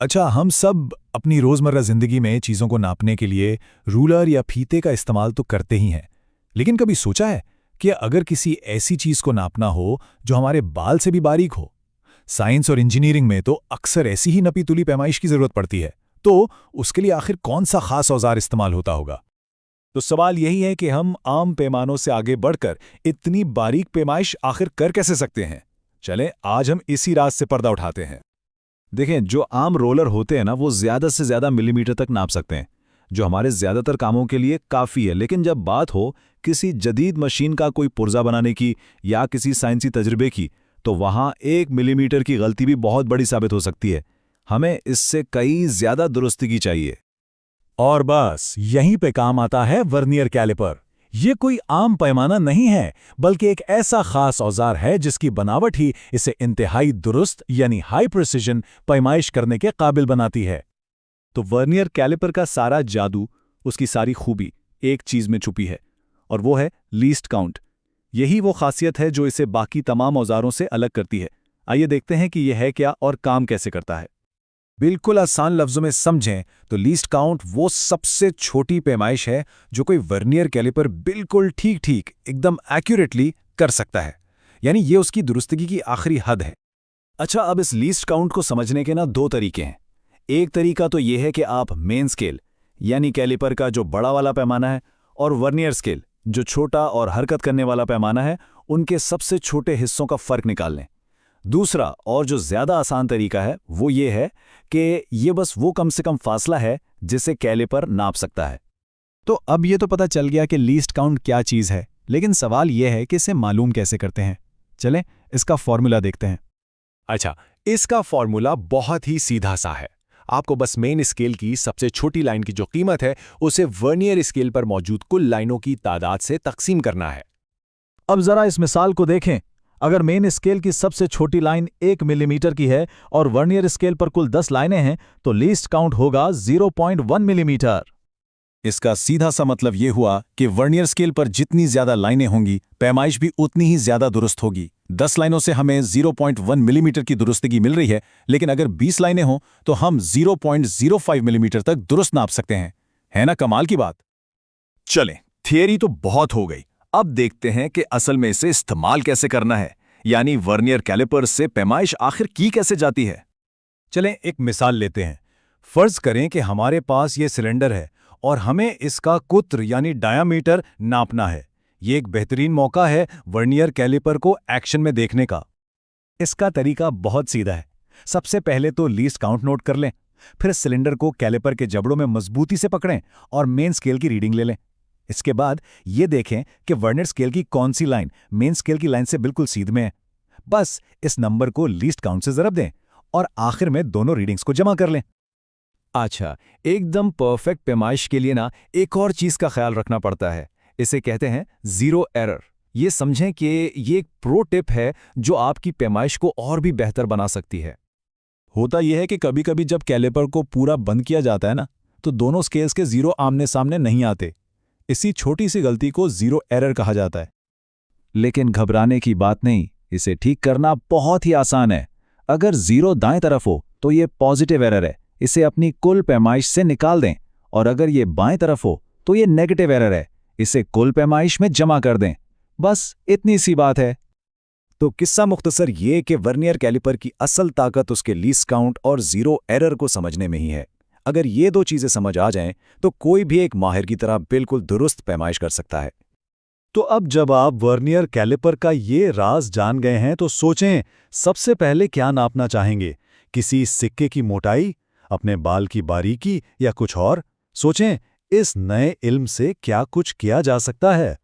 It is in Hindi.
अच्छा, हम सब अपनी रोज़मर्रा ज़िंदगी में चीज़ों को नापने के लिए रूलर या फीते का इस्तेमाल तो करते ही हैं। लेकिन कभी सोचा है कि अगर किसी ऐसी चीज़ को नापना हो जो हमारे बाल से भी बारीक हो? साइंस और इंजीनियरिंग में तो अक्सर ऐसी ही नपी-तुली पैमाइश की ज़रूरत पड़ती है। तो उसके लिए आखिर कौन सा खास औजार इस्तेमाल होता होगा? तो सवाल यही है कि हम आम पैमानों से आगे बढ़कर इतनी बारीक पैमाइश आखिर कर कैसे सकते हैं? चलें, आज हम इसी राज से पर्दा उठाते हैं। देखें, जो आम रोलर होते हैं ना, वो ज़्यादा से ज़्यादा मिलीमीटर तक नाप सकते हैं, जो हमारे ज़्यादातर कामों के लिए काफ़ी है। लेकिन जब बात हो किसी जदीद मशीन का कोई पुर्जा बनाने की या किसी साइंसी तजुर्बे की, तो वहाँ 1 मिलीमीटर की गलती भी बहुत बड़ी साबित हो सकती है। हमें इससे कई ज़्यादा दुरुस्ती की चाहिए। और बस यहीं पे काम आता है वर्नियर कैलिपर। ये कोई आम पैमाना नहीं है, बल्कि एक ऐसा खास औजार है जिसकी बनावट ही इसे इंतहाई दुरुस्त यानी हाई प्रिसिजन पैमाइश करने के काबिल बनाती है। तो वर्नियर कैलिपर का सारा जादू, उसकी सारी खूबी एक चीज़ में छुपी है, और वो है लीस्ट काउंट। यही वो खासियत है जो इसे बाकी तमाम औजारों से अलग करती है। आइए देखते हैं कि यह है क्या और काम कैसे करता है। बिल्कुल आसान लफ्जों में समझें तो लीस्ट काउंट वो सबसे छोटी पैमाइश है जो कोई वर्नियर कैलिपर बिल्कुल ठीक एकदम एक्यूरेटली कर सकता है। यानी ये उसकी दुरुस्तगी की आखिरी हद है। अच्छा, अब इस लीस्ट काउंट को समझने के ना दो तरीके हैं। एक तरीका तो ये है कि आप मेन स्केल यानी कैलिपर का जो बड़ा वाला पैमाना है और वर्नियर स्केल जो छोटा और हरकत करने वाला पैमाना है, उनके सबसे छोटे हिस्सों का फर्क निकाल लें। दूसरा और जो ज्यादा आसान तरीका है वो ये है कि ये बस वो कम से कम फासला है जिसे कैलिपर नाप सकता है। तो अब ये तो पता चल गया कि लीस्ट काउंट क्या चीज़ है, लेकिन सवाल यह है कि इसे मालूम कैसे करते हैं। चलें, इसका फॉर्मूला देखते हैं। अच्छा, इसका फॉर्मूला बहुत ही सीधा सा है। आपको बस मेन स्केल की सबसे छोटी लाइन की जो कीमत है उसे वर्नियर स्केल पर मौजूद कुल लाइनों की तादाद से तकसीम करना है। अब जरा इस मिसाल को देखें। अगर मेन स्केल की सबसे छोटी लाइन 1 मिलीमीटर की है और वर्नियर स्केल पर कुल 10 लाइनें हैं, तो लीस्ट काउंट होगा 0.1 मिलीमीटर। इसका सीधा सा मतलब ये हुआ कि वर्नियर स्केल पर जितनी ज्यादा लाइनें होंगी, पैमाइश भी उतनी ही ज्यादा दुरुस्त होगी। 10 लाइनों से हमें 0.1 मिलीमीटर की दुरुस्तगी मिल रही है, लेकिन अगर 20 लाइनें हों तो हम 0.05 मिलीमीटर तक दुरुस्त नाप सकते हैं। है ना कमाल की बात? चलें, थियरी तो बहुत हो गई। अब देखते हैं कि असल में इसे इस्तेमाल कैसे करना है, यानी वर्नियर कैलिपर से पैमाइश आखिर की कैसे जाती है। चलें, एक मिसाल लेते हैं। फर्ज करें कि हमारे पास ये सिलेंडर है और हमें इसका कुत्र यानी डायामीटर नापना है। ये एक बेहतरीन मौका है वर्नियर कैलिपर को एक्शन में देखने का। इसका तरीका बहुत सीधा है। सबसे पहले तो लीस्ट काउंट नोट कर लें, फिर सिलेंडर को कैलिपर के जबड़ों में मजबूती से पकड़ें और मेन स्केल की रीडिंग ले लें। इसके बाद ये देखें कि वर्नियर स्केल की कौन सी लाइन मेन स्केल की लाइन से बिल्कुल सीध में है। बस इस नंबर को लीस्ट काउंट से ज़रब दें और आखिर में दोनों रीडिंग्स को जमा कर लें। अच्छा, एकदम परफेक्ट पैमाइश के लिए ना एक और चीज का ख्याल रखना पड़ता है। इसे कहते हैं जीरो एरर। ये समझें कि ये एक प्रो टिप है जो आपकी पैमाइश को और भी बेहतर बना सकती है। होता यह है कि कभी कभी जब कैलिपर को पूरा बंद किया जाता है ना, तो दोनों स्केल्स के जीरो आमने सामने नहीं आते। इसी छोटी सी गलती को जीरो एरर कहा जाता है। लेकिन घबराने की बात नहीं, इसे ठीक करना बहुत ही आसान है। अगर जीरो दाएं तरफ हो तो ये पॉजिटिव एरर है, इसे अपनी कुल पैमाइश से निकाल दें। और अगर ये बाएं तरफ हो तो ये नेगेटिव एरर है, इसे कुल पैमाइश में जमा कर दें। बस इतनी सी बात है। तो किस्सा मुख्तसर ये कि वर्नियर कैलिपर की असल ताकत उसके लीस्ट काउंट और जीरो एरर को समझने में ही है। अगर ये दो चीजें समझ आ जाएं तो कोई भी एक माहिर की तरह बिल्कुल दुरुस्त पैमाइश कर सकता है। तो अब जब आप वर्नियर कैलिपर का ये राज जान गए हैं तो सोचें, सबसे पहले क्या नापना चाहेंगे? किसी सिक्के की मोटाई, अपने बाल की बारीकी या कुछ और? सोचें, इस नए इल्म से क्या कुछ किया जा सकता है।